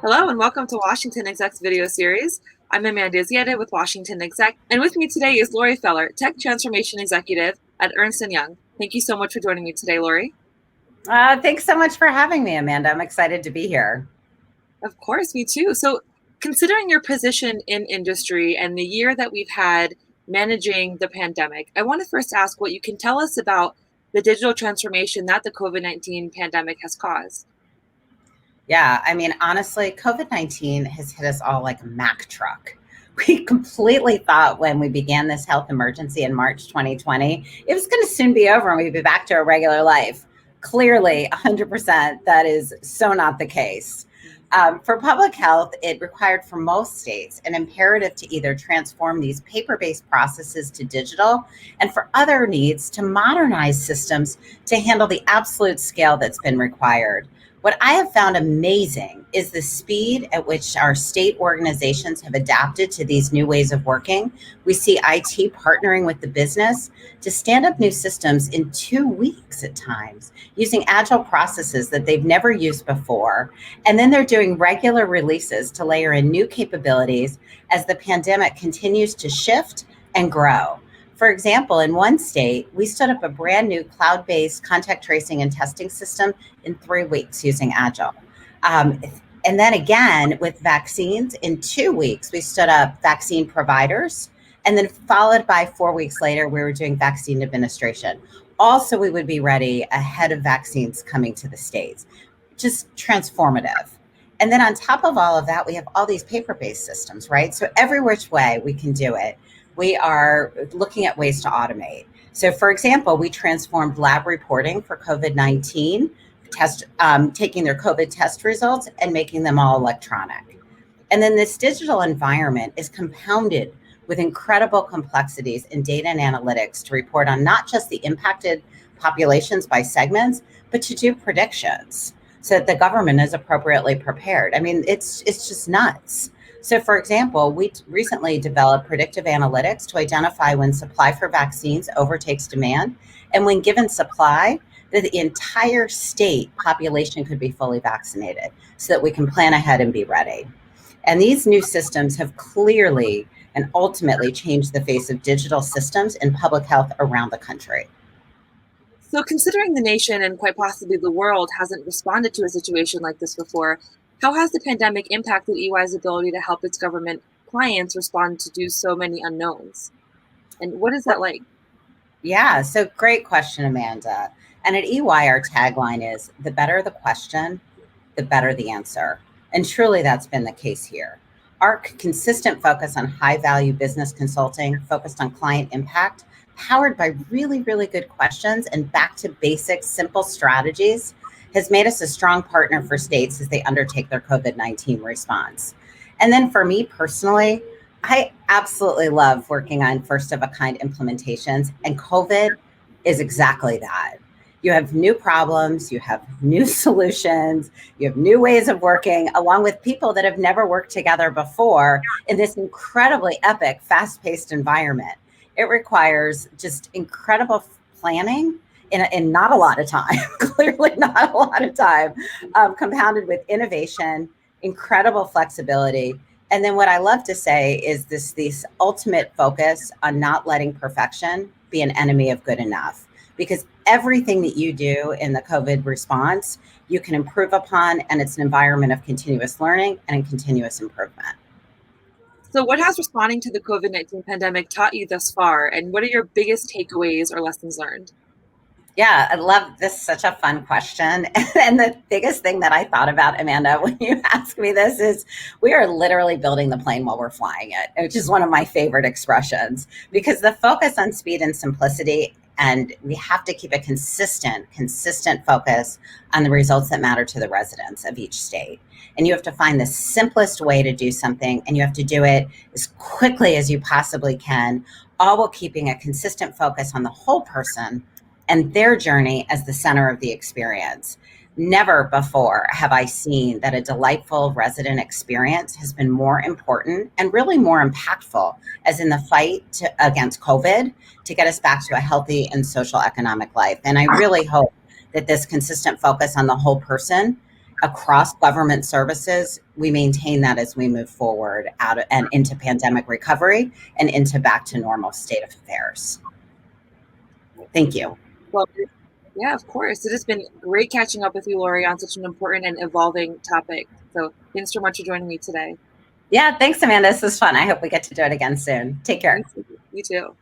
Hello and welcome to WashingtonExec's video series. I'm Amanda Ziadeh with WashingtonExec, and with me today is Lori Feller, Tech Transformation Executive at Ernst Young. Thank you so much for joining me today, Lori. Thanks so much for having me, Amanda. I'm excited to be here. Of course, me too. So, considering your position in industry and the year that we've had managing the pandemic, I want to first ask what you can tell us about the digital transformation that the COVID-19 pandemic has caused. Yeah, I mean, honestly, COVID-19 has hit us all like a Mack truck. We completely thought when we began this health emergency in March 2020, it was going to soon be over and we'd be back to our regular life. Clearly, 100%, that is so not the case. For public health, it required for most states an imperative to either transform these paper-based processes to digital, and for other needs to modernize systems to handle the absolute scale that's been required. What I have found amazing is the speed at which our state organizations have adapted to these new ways of working. We see IT partnering with the business to stand up new systems in 2 weeks at times, using agile processes that they've never used before. And then they're doing regular releases to layer in new capabilities as the pandemic continues to shift and grow. For example, in one state, we stood up a brand new cloud-based contact tracing and testing system in 3 weeks using Agile. And then again, with vaccines, in 2 weeks, we stood up vaccine providers, and then followed by 4 weeks later, we were doing vaccine administration. Also, we would be ready ahead of vaccines coming to the States. Just transformative. And then on top of all of that, we have all these paper-based systems, right? So every which way we can do it, we are looking at ways to automate. So for example, we transformed lab reporting for COVID-19, taking their COVID test results and making them all electronic. And then this digital environment is compounded with incredible complexities in data and analytics to report on not just the impacted populations by segments, but to do predictions so that the government is appropriately prepared. I mean, it's just nuts. So for example, we recently developed predictive analytics to identify when supply for vaccines overtakes demand, and when given supply, that the entire state population could be fully vaccinated so that we can plan ahead and be ready. And these new systems have clearly and ultimately changed the face of digital systems in public health around the country. So, considering the nation and quite possibly the world hasn't responded to a situation like this before, how has the pandemic impacted EY's ability to help its government clients respond to so many unknowns? And what is that like? Yeah, so great question, Amanda. And at EY, our tagline is the better the question, the better the answer. And truly that's been the case here. Our consistent focus on high value business consulting, focused on client impact, powered by really, really good questions and back to basic, simple strategies, has made us a strong partner for states as they undertake their COVID-19 response. And then for me personally, I absolutely love working on first of a kind implementations, and COVID is exactly that. You have new problems, you have new solutions, you have new ways of working, along with people that have never worked together before in this incredibly epic, fast-paced environment. It requires just incredible planning in not a lot of time, clearly not a lot of time, compounded with innovation, incredible flexibility. And then what I love to say is this ultimate focus on not letting perfection be an enemy of good enough, because everything that you do in the COVID response, you can improve upon, and it's an environment of continuous learning and continuous improvement. So, what has responding to the COVID-19 pandemic taught you thus far, and what are your biggest takeaways or lessons learned? Yeah, I love this. Such a fun question. And the biggest thing that I thought about, Amanda, when you ask me this is we are literally building the plane while we're flying it, which is one of my favorite expressions, because the focus on speed and simplicity, and we have to keep a consistent focus on the results that matter to the residents of each state. And you have to find the simplest way to do something, and you have to do it as quickly as you possibly can, all while keeping a consistent focus on the whole person and their journey as the center of the experience. Never before have I seen that a delightful resident experience has been more important and really more impactful as in the fight against COVID to get us back to a healthy and social economic life. And I really hope that this consistent focus on the whole person across government services, we maintain that as we move forward and into pandemic recovery and into back to normal state of affairs. Thank you. Well, yeah, of course. It has been great catching up with you, Lori, on such an important and evolving topic. So thanks so much for joining me today. Yeah, thanks, Amanda. This was fun. I hope we get to do it again soon. Take care. Thanks. You too.